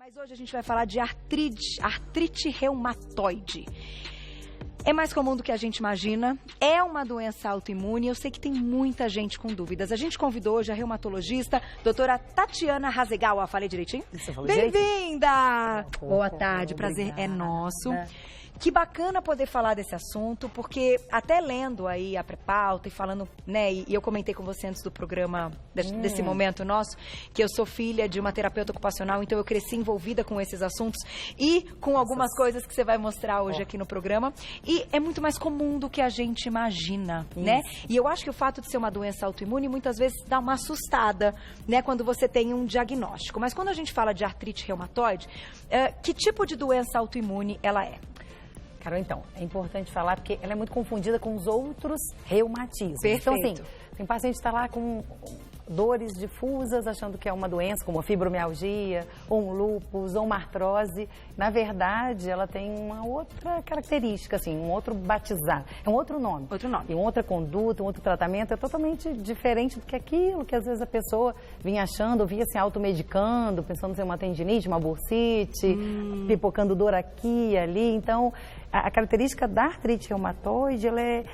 Mas hoje a gente vai falar de artrite reumatoide. É mais comum do que a gente imagina, é uma doença autoimune, eu sei que tem muita gente com dúvidas. A gente convidou hoje a reumatologista, doutora Tatiana Hasegawa. Falei direitinho? Bem-vinda! Boa tarde, prazer é nosso. Que bacana poder falar desse assunto, porque até lendo aí a pré-pauta e falando, né, e eu comentei com você antes do programa, desse momento nosso, que eu sou filha de uma terapeuta ocupacional, então eu cresci envolvida com esses assuntos e com algumas coisas que você vai mostrar hoje aqui no programa. E é muito mais comum do que a gente imagina, né? E eu acho que o fato de ser uma doença autoimune muitas vezes dá uma assustada, né, quando você tem um diagnóstico. Mas quando a gente fala de artrite reumatoide, que tipo de doença autoimune ela é? Carol, então, é importante falar porque ela é muito confundida com os outros reumatismos. Perfeito. Então, assim, tem paciente que está lá com dores difusas, achando que é uma doença, como a fibromialgia, ou um lúpus, ou uma artrose. Na verdade, ela tem uma outra característica, assim, um outro batizado. É um outro nome. Outro nome. E uma outra conduta, um outro tratamento. É totalmente diferente do que aquilo que, às vezes, a pessoa vinha achando, via se automedicando, pensando ser uma tendinite, uma bursite, pipocando dor aqui e ali. Então, a característica da artrite reumatoide, ela é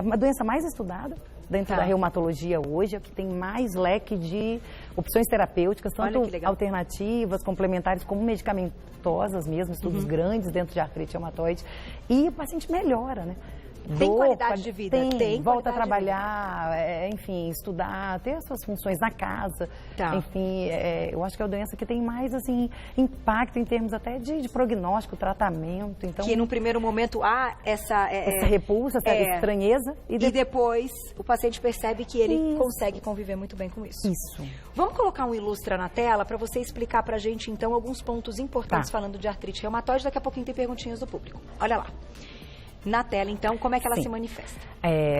uma doença mais estudada dentro da reumatologia hoje, é o que tem mais leque de opções terapêuticas, tanto alternativas, complementares, como medicamentosas mesmo, estudos grandes dentro de artrite reumatoide, e o paciente melhora, né? Tem qualidade de vida? Tem, volta a trabalhar, enfim, estudar, ter as suas funções na casa. Enfim, eu acho que é a doença que tem mais, assim, impacto em termos até de prognóstico, tratamento. Então, que num primeiro momento há essa repulsa, essa estranheza. E depois o paciente percebe que ele consegue conviver muito bem com isso. Vamos colocar um ilustra na tela para você explicar pra gente, então, alguns pontos importantes falando de artrite reumatoide. Daqui a pouquinho tem perguntinhas do público. Olha lá. Na tela, então, como é que ela se manifesta?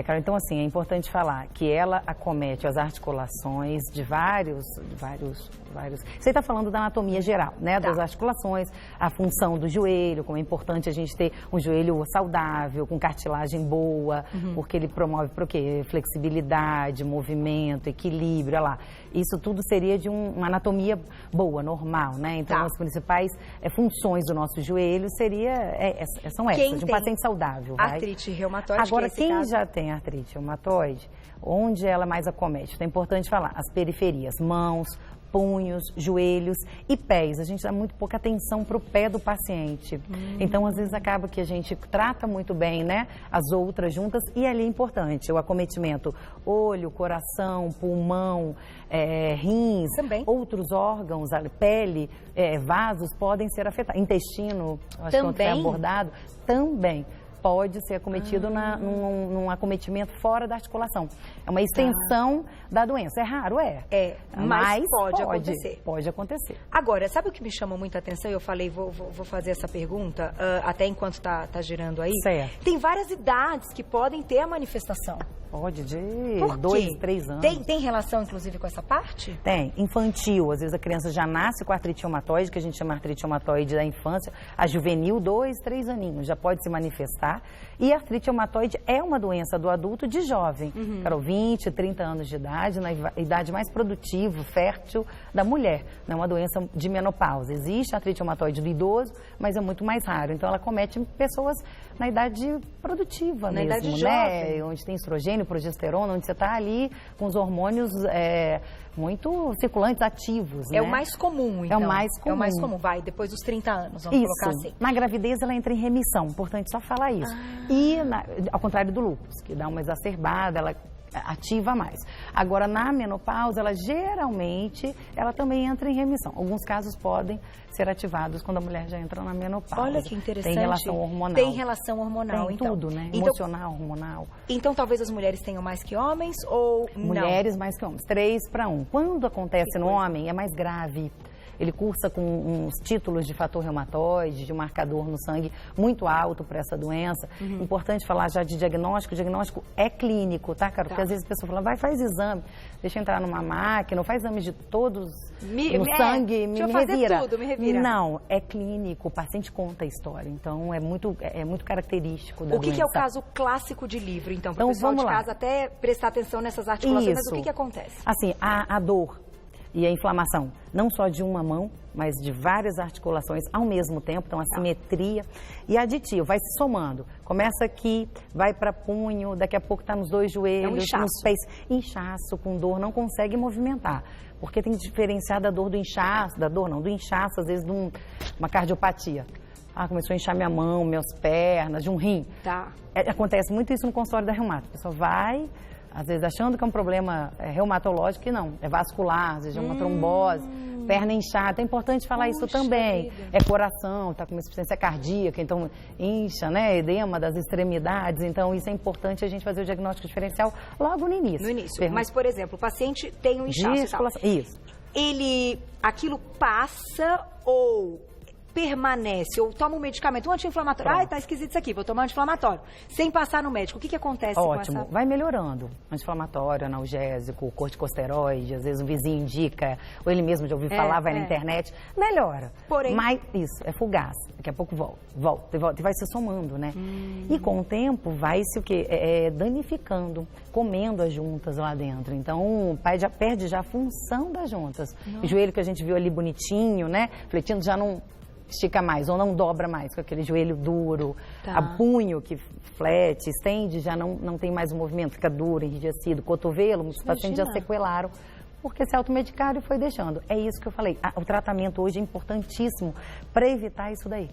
Cara, então, assim, é importante falar que ela acomete as articulações de vários... Você está falando da anatomia geral, né? Das articulações, a função do joelho, como é importante a gente ter um joelho saudável, com cartilagem boa, porque ele promove para o quê? Flexibilidade, movimento, equilíbrio, olha lá. Isso tudo seria de uma anatomia boa, normal, né? Então, as principais funções do nosso joelho são essas, de um paciente saudável. Artrite reumatoide. Agora, quem já tem artrite reumatoide, onde ela mais acomete? Então, é importante falar, as periferias, mãos, punhos, joelhos e pés. A gente dá muito pouca atenção para o pé do paciente. Então, às vezes, acaba que a gente trata muito bem, né, as outras juntas, e ali é importante o acometimento, olho, coração, pulmão, rins, outros órgãos, a pele, vasos podem ser afetados. Intestino, acho que foi abordado, também pode ser acometido num acometimento fora da articulação. É uma extensão da doença. É raro, mas pode acontecer. Pode acontecer. Agora, sabe o que me chamou muita atenção? Eu falei, vou fazer essa pergunta, até enquanto tá girando aí. Certo. Tem várias idades que podem ter a manifestação. Pode, de 2, 3 anos. Tem relação, inclusive, com essa parte? Tem. Infantil, às vezes a criança já nasce com artrite reumatoide, que a gente chama artrite reumatoide da infância. A juvenil, 2, 3 aninhos, já pode se manifestar. E a artrite reumatoide é uma doença do adulto de jovem. Carol, 20, 30 anos de idade, na idade mais produtiva, fértil da mulher. Não é uma doença de menopausa. Existe a artrite reumatoide do idoso, mas é muito mais raro. Então, ela comete pessoas na idade produtiva mesmo, idade né? jovem. Onde tem estrogênio, progesterona, onde você está ali com os hormônios muito circulantes, ativos, né? É o mais comum, então. É o mais comum. É o mais comum, vai, depois dos 30 anos, vamos colocar assim. Na gravidez, ela entra em remissão, importante só falar isso. E, ao contrário do lúpus, que dá uma exacerbada, ela ativa mais. Agora, na menopausa, ela também entra em remissão. Alguns casos podem ser ativados quando a mulher já entra na menopausa. Olha que interessante. Tem relação hormonal. Tem relação hormonal, tem tudo, né? Emocional, hormonal. Então, talvez as mulheres tenham mais que homens ou não? Mulheres mais que homens, 3-1. Quando acontece no homem, é mais grave. Ele cursa com uns títulos de fator reumatoide, de um marcador no sangue muito alto para essa doença. Importante falar já de diagnóstico. O diagnóstico é clínico, tá, Carol? Porque às vezes a pessoa fala, faz exame, deixa eu entrar numa máquina, faz exame de todos no sangue, me revira. Tudo, me revira. Não, é clínico, o paciente conta a história. Então, é muito característico da doença. O que é o caso clássico de livro, então? Para o pessoal de casa até prestar atenção nessas articulações, mas o que acontece? Assim, a dor E a inflamação, não só de uma mão, mas de várias articulações ao mesmo tempo, então a simetria e aditivo, vai se somando. Começa aqui, vai para punho, daqui a pouco está nos dois joelhos, nos pés. Inchaço com dor, não consegue movimentar. Porque tem que diferenciar da dor do inchaço, do inchaço, às vezes de uma cardiopatia. Começou a inchar minha mão, minhas pernas, de um rim. Tá. Acontece muito isso no consultório da reumato. A pessoa vai, às vezes achando que é um problema reumatológico, e não. É vascular, às vezes é uma trombose, perna inchada. É importante falar isso também. Vida. É coração, está com uma insuficiência cardíaca, então incha, né? Edema das extremidades. Então isso é importante a gente fazer o diagnóstico diferencial logo no início. No início. Mas, por exemplo, o paciente tem um inchaço. Isso. Aquilo passa ou permanece, ou toma um medicamento, um anti-inflamatório. Ai, tá esquisito isso aqui, vou tomar um anti-inflamatório. Sem passar no médico, o que acontece com essa... Vai melhorando. Anti-inflamatório, analgésico, corticosteroide, às vezes o vizinho indica, ou ele mesmo já ouviu falar, vai na internet, melhora. Porém... Mas isso, é fugaz. Daqui a pouco volta e vai se somando, né? E com o tempo vai se danificando, comendo as juntas lá dentro. Então, o pai já perde a função das juntas. O joelho que a gente viu ali bonitinho, né? Fletindo, já não estica mais ou não dobra mais com aquele joelho duro. A punho que flete, estende, já não tem mais o movimento, fica duro, enrijecido. Cotovelo, muitos pacientes já sequelaram porque se automedicaram e foi deixando. É isso que eu falei. O tratamento hoje é importantíssimo para evitar isso daí.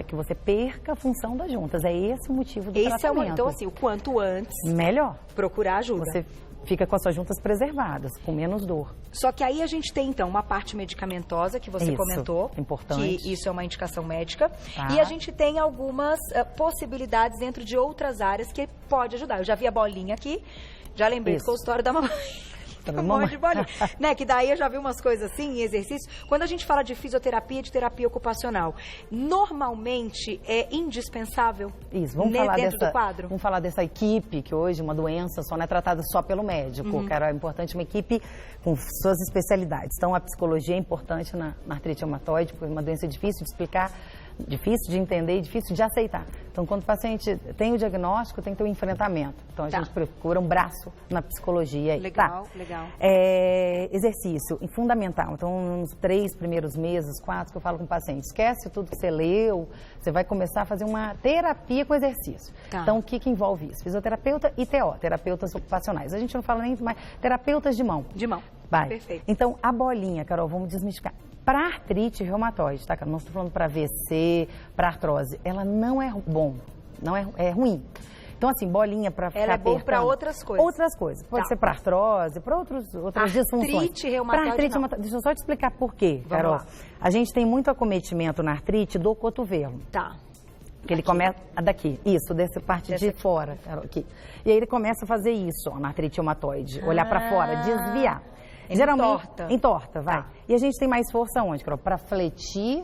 Que você perca a função das juntas. É esse o motivo do tratamento. Então, assim, o quanto antes... Melhor. Procurar ajuda. Você fica com as suas juntas preservadas, com menos dor. Só que aí a gente tem, então, uma parte medicamentosa, que você comentou. Importante. Que isso é uma indicação médica. E a gente tem algumas possibilidades dentro de outras áreas que pode ajudar. Eu já vi a bolinha aqui, já lembrei do consultório da mamãe. Um monte de bolinha. Né? Que daí eu já vi umas coisas assim, em exercício. Quando a gente fala de fisioterapia, de terapia ocupacional, normalmente é indispensável dentro do quadro? Vamos falar dessa equipe, que hoje uma doença só não é tratada só pelo médico. É importante uma equipe com suas especialidades. Então, a psicologia é importante na artrite reumatoide, porque é uma doença difícil de explicar, difícil de entender e difícil de aceitar. Então, quando o paciente tem o diagnóstico, tem que ter um enfrentamento. Então, a gente procura um braço na psicologia. Legal. Exercício, fundamental. Então, nos 3 primeiros meses, 4, que eu falo com o paciente, esquece tudo que você leu, você vai começar a fazer uma terapia com exercício. Então, o que envolve isso? Fisioterapeuta e TO, terapeutas ocupacionais. A gente não fala nem mais terapeutas de mão. De mão. Vai. Perfeito. Então, a bolinha, Carol, vamos desmistificar. Para artrite reumatoide, tá? Não estou falando para AVC, para artrose. Ela não é bom, é ruim. Então, assim, bolinha para ficar apertando. Ela é boa para outras coisas. Outras coisas. Pode ser para artrose, para outras disfunções. Artrite reumatoide não. Deixa eu só te explicar por quê, Carol. A gente tem muito acometimento na artrite do cotovelo. Que ele começa daqui, dessa parte de fora, Carol, aqui. E aí ele começa a fazer isso, na artrite reumatoide, olhar para fora, desviar. Geralmente entorta, vai. E a gente tem mais força onde, Carol? Para fletir,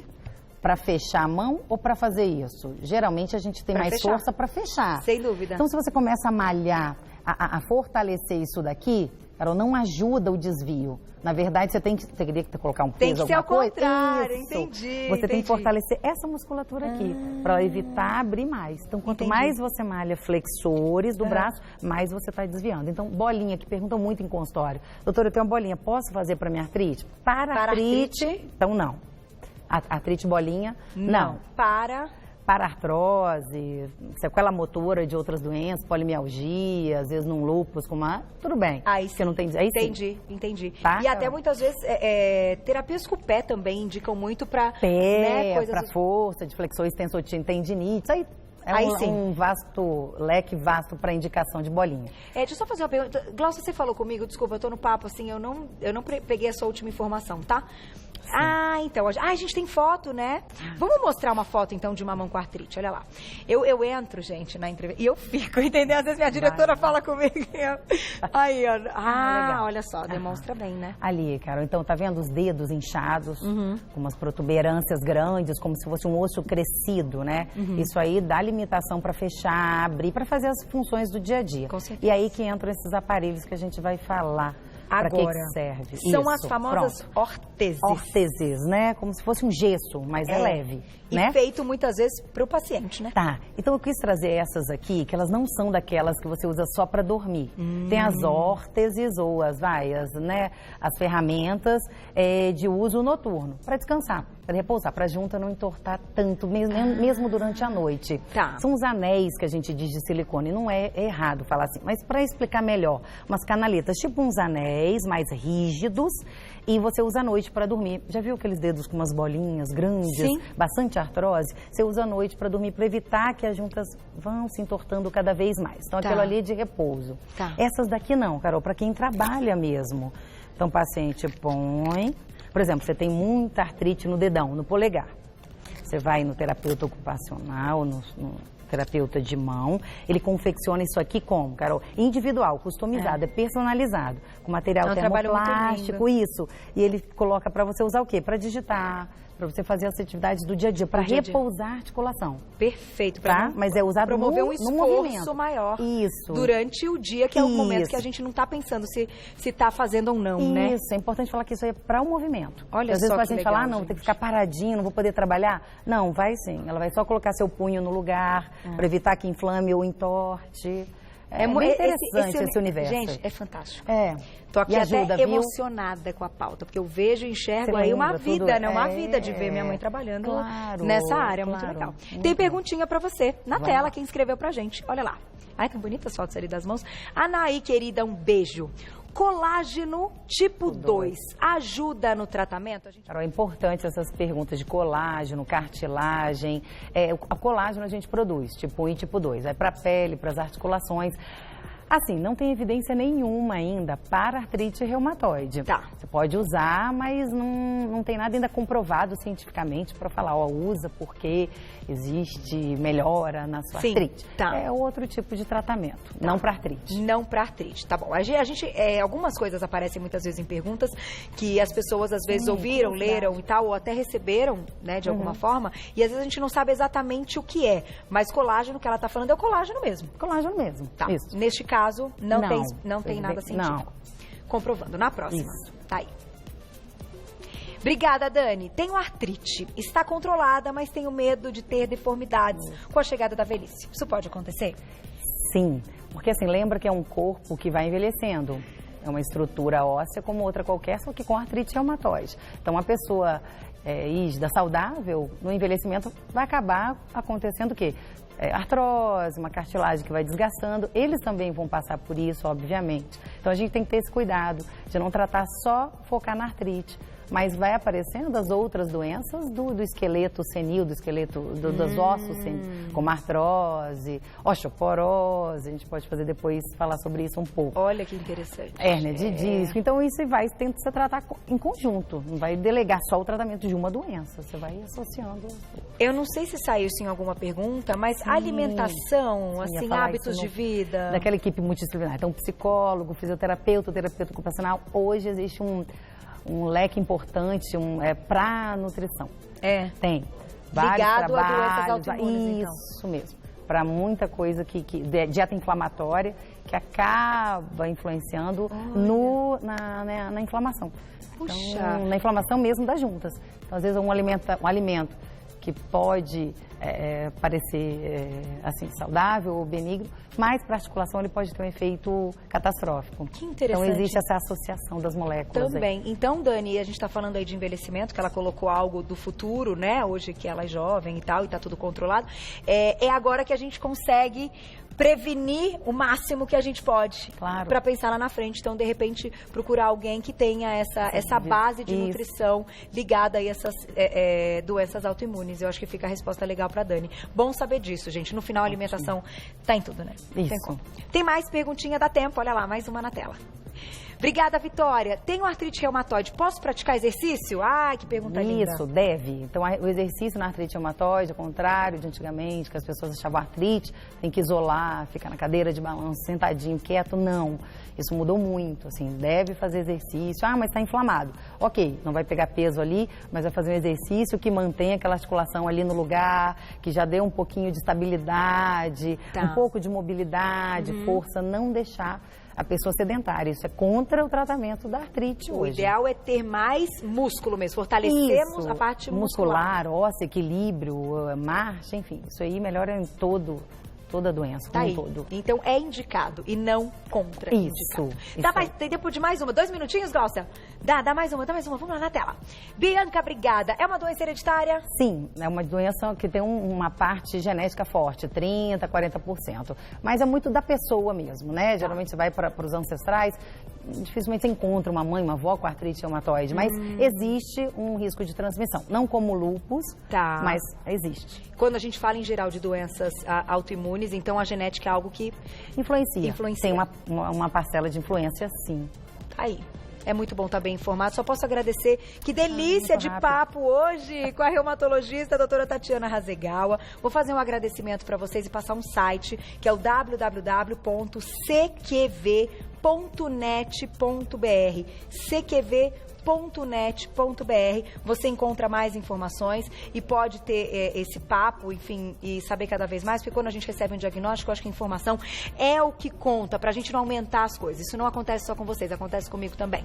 para fechar a mão ou para fazer isso? Geralmente a gente tem mais força para fechar. Sem dúvida. Então, se você começa a malhar, a fortalecer isso daqui, Carol, não ajuda o desvio. Na verdade, você teria que colocar um peso, alguma coisa. Tem que ser ao contrário, entendi. Você tem que fortalecer essa musculatura aqui, para evitar abrir mais. Então, quanto mais você malha flexores do braço, mais você está desviando. Então, bolinha, que perguntam muito em consultório. Doutora, eu tenho uma bolinha, posso fazer para minha artrite? Para artrite? Então, não. Artrite bolinha? Não. Para artrose, sequela motora de outras doenças, polimialgia, às vezes num lúpus, tudo bem. Aí sim. Você não tem... Entendi. E até muitas vezes, terapias com o pé também indicam muito para... para força, de flexor, extensor, tendinite, um leque vasto para indicação de bolinha. Deixa eu só fazer uma pergunta. Glaucia, você falou comigo, desculpa, eu tô no papo, assim, eu não peguei a sua última informação, tá? Então, a gente tem foto, né? Vamos mostrar uma foto, então, de uma mão com artrite, olha lá. Eu entro, gente, na entrevista, e eu fico, entendeu? Às vezes minha diretora fala comigo, aí, olha só, demonstra bem, né? Ali, Carol, então, tá vendo os dedos inchados, com umas protuberâncias grandes, como se fosse um osso crescido, né? Isso aí dá limitação para fechar, abrir, para fazer as funções do dia a dia. Com certeza. E aí que entram esses aparelhos que a gente vai falar Para que Agora, serve? são Isso, as famosas pronto. orteses. Orteses, né? Como se fosse um gesso, mas é leve, E né? feito muitas vezes para o paciente, né? Tá, então eu quis trazer essas aqui, que elas não são daquelas que você usa só para dormir. Tem as órteses ou as ferramentas de uso noturno, para descansar, para repousar, para a junta não entortar tanto, mesmo durante a noite. Tá. São os anéis que a gente diz de silicone, não é errado falar assim, mas para explicar melhor, umas canaletas, tipo uns anéis mais rígidos, e você usa à noite para dormir. Já viu aqueles dedos com umas bolinhas grandes, Sim. bastante artrose? Você usa à noite para dormir, para evitar que as juntas vão se entortando cada vez mais. Então, Tá. aquilo ali é de repouso. Tá. Essas daqui não, Carol, para quem trabalha mesmo. Então, o paciente põe... Por exemplo, você tem muita artrite no dedão, no polegar. Você vai no terapeuta ocupacional, no terapeuta de mão, ele confecciona isso aqui como, Carol? Individual, customizado, é personalizado, com material É um trabalho muito termoplástico, isso. E ele coloca para você usar o quê? Para digitar, para você fazer as atividades do dia a dia, para repousar a articulação. Perfeito. Tá? Mas é usado promover um no esforço movimento. maior. Isso. Durante o dia, que é o momento Isso. que a gente não está pensando se está fazendo ou não, né? Isso, é importante falar que isso aí é para o movimento. Olha Às só vezes o que paciente legal, fala, não, vou ter que ficar paradinho, não vou poder trabalhar. Não, vai sim. Ela vai só colocar seu punho no lugar, para evitar que inflame ou entorte. É muito interessante esse universo. Gente, é fantástico. É. Tô aqui E até ajuda, viu? emocionada com a pauta, porque eu vejo e enxergo Você aí uma lembra vida, tudo? né? Uma vida de ver minha mãe trabalhando nessa área, muito claro. legal. Muito Tem bom. perguntinha pra você na Vai tela, lá. quem escreveu pra gente. Olha lá. Ai, que bonitas fotos ali das mãos. Anaí, querida, um beijo. Colágeno tipo 2 ajuda no tratamento? Carol, é importante essas perguntas de colágeno, cartilagem. O colágeno a gente produz, tipo 1 e tipo 2. É para a pele, para as articulações. Assim, não tem evidência nenhuma ainda para artrite reumatoide. Tá. Você pode usar, mas não tem nada ainda comprovado cientificamente para falar, usa porque existe melhora na sua artrite. Tá. É outro tipo de tratamento, não para artrite. Não para artrite, tá bom. A gente algumas coisas aparecem muitas vezes em perguntas que as pessoas às vezes ouviram, leram e tal, ou até receberam, né, de alguma forma, e às vezes a gente não sabe exatamente o que é, mas colágeno que ela tá falando é o colágeno mesmo. Colágeno mesmo, Tá. isso. Neste caso, não tem nada Não. científico. Comprovando. Na próxima. Isso. Tá aí. Obrigada, Dani. Tenho artrite. Está controlada, mas tenho medo de ter deformidades com a chegada da velhice. Isso pode acontecer? Sim, porque assim, lembra que é um corpo que vai envelhecendo. É uma estrutura óssea como outra qualquer, só que com artrite reumatoide. Então, uma pessoa rígida, saudável, no envelhecimento vai acabar acontecendo o quê? Artrose, uma cartilagem que vai desgastando, eles também vão passar por isso, obviamente. Então a gente tem que ter esse cuidado de não tratar só, focar na artrite, mas vai aparecendo as outras doenças do esqueleto senil, do esqueleto dos ossos senil, como artrose, osteoporose, a gente pode fazer depois falar sobre isso um pouco. Olha que interessante. Hérnia de disco, então isso vai tendo que se tratar em conjunto, não vai delegar só o tratamento de uma doença, você vai associando. Eu não sei se saiu isso em alguma pergunta, mas alimentação, Sim, assim, ia falar hábitos isso de vida. daquela equipe multidisciplinar. Então, psicólogo, fisioterapeuta, terapeuta ocupacional. Hoje existe um leque importante para nutrição. Tem vários Ligado a trabalhos. doenças autoimunes, então. Isso mesmo. Para muita coisa dieta inflamatória que acaba influenciando na inflamação. Puxa. Então, na inflamação mesmo das juntas. Então, às vezes, um alimento que pode parecer assim, saudável ou benigno, mas para a articulação ele pode ter um efeito catastrófico. Que interessante. Então existe essa associação das moléculas. Também. Então, Dani, a gente está falando aí de envelhecimento, que ela colocou algo do futuro, né? Hoje que ela é jovem e tal, e está tudo controlado. É agora que a gente consegue prevenir o máximo que a gente pode. Claro. Para pensar lá na frente. Então, de repente, procurar alguém que tenha essa base de nutrição ligada a essas doenças autoimunes. Eu acho que fica a resposta legal para Dani. Bom saber disso, gente. No final, a alimentação tá em tudo, né? Isso. Tem mais perguntinha, dá tempo. Olha lá, mais uma na tela. Obrigada, Vitória. Tenho artrite reumatoide, posso praticar exercício? Ai, que pergunta linda. Isso, deve. Então, o exercício na artrite reumatoide, ao contrário de antigamente, que as pessoas achavam artrite, tem que isolar, ficar na cadeira de balanço, sentadinho, quieto. Não. Isso mudou muito, assim, deve fazer exercício. Ah, mas está inflamado. Ok, não vai pegar peso ali, mas vai fazer um exercício que mantenha aquela articulação ali no lugar, que já dê um pouquinho de estabilidade, um pouco de mobilidade, força, não deixar a pessoa sedentária. Isso é contra o tratamento da artrite O hoje. ideal é ter mais músculo mesmo, fortalecermos Isso, a parte muscular, óssea, equilíbrio, marcha, enfim. Isso aí melhora em toda a doença, Tá como aí. um todo. Então é indicado e não contraindicado. Isso. Dá mais, tem tempo de mais uma? 2 minutinhos, Glaucia? Dá mais uma. Vamos lá na tela. Bianca, obrigada. É uma doença hereditária? Sim, é uma doença que tem uma parte genética forte, 30%, 40%. Mas é muito da pessoa mesmo, né? Geralmente você vai para os ancestrais, dificilmente você encontra uma mãe, uma avó com artrite reumatoide, mas existe um risco de transmissão. Não como lúpus, mas existe. Quando a gente fala em geral de doenças autoimunes, então a genética é algo que influencia. Tem uma parcela de influência, sim. Aí. É muito bom estar bem informado. Só posso agradecer. Que delícia de papo hoje com a reumatologista, a doutora Tatiana Hasegawa. Vou fazer um agradecimento para vocês e passar um site, que é o www.cqv.net.br. cqv.net.br. Você encontra mais informações e pode ter esse papo, enfim, e saber cada vez mais, porque quando a gente recebe um diagnóstico, eu acho que a informação é o que conta, pra gente não aumentar as coisas. Isso não acontece só com vocês, acontece comigo também.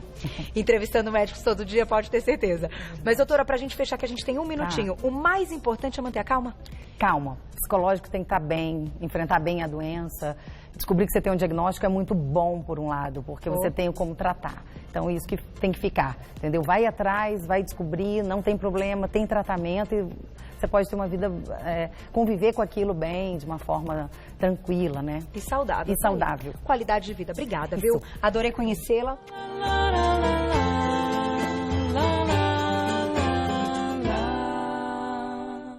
Entrevistando médicos todo dia, pode ter certeza. Mas, doutora, pra gente fechar, que a gente tem um minutinho, o mais importante é manter a calma? Calma. Psicológico tem que estar bem, enfrentar bem a doença. Descobrir que você tem um diagnóstico é muito bom, por um lado, porque você tem como tratar. Então, isso que tem que ficar, entendeu? Vai atrás, vai descobrir, não tem problema, tem tratamento e você pode ter uma vida, conviver com aquilo bem, de uma forma tranquila, né? E saudável. E saudável. Qualidade de vida. Obrigada, viu? Adorei conhecê-la.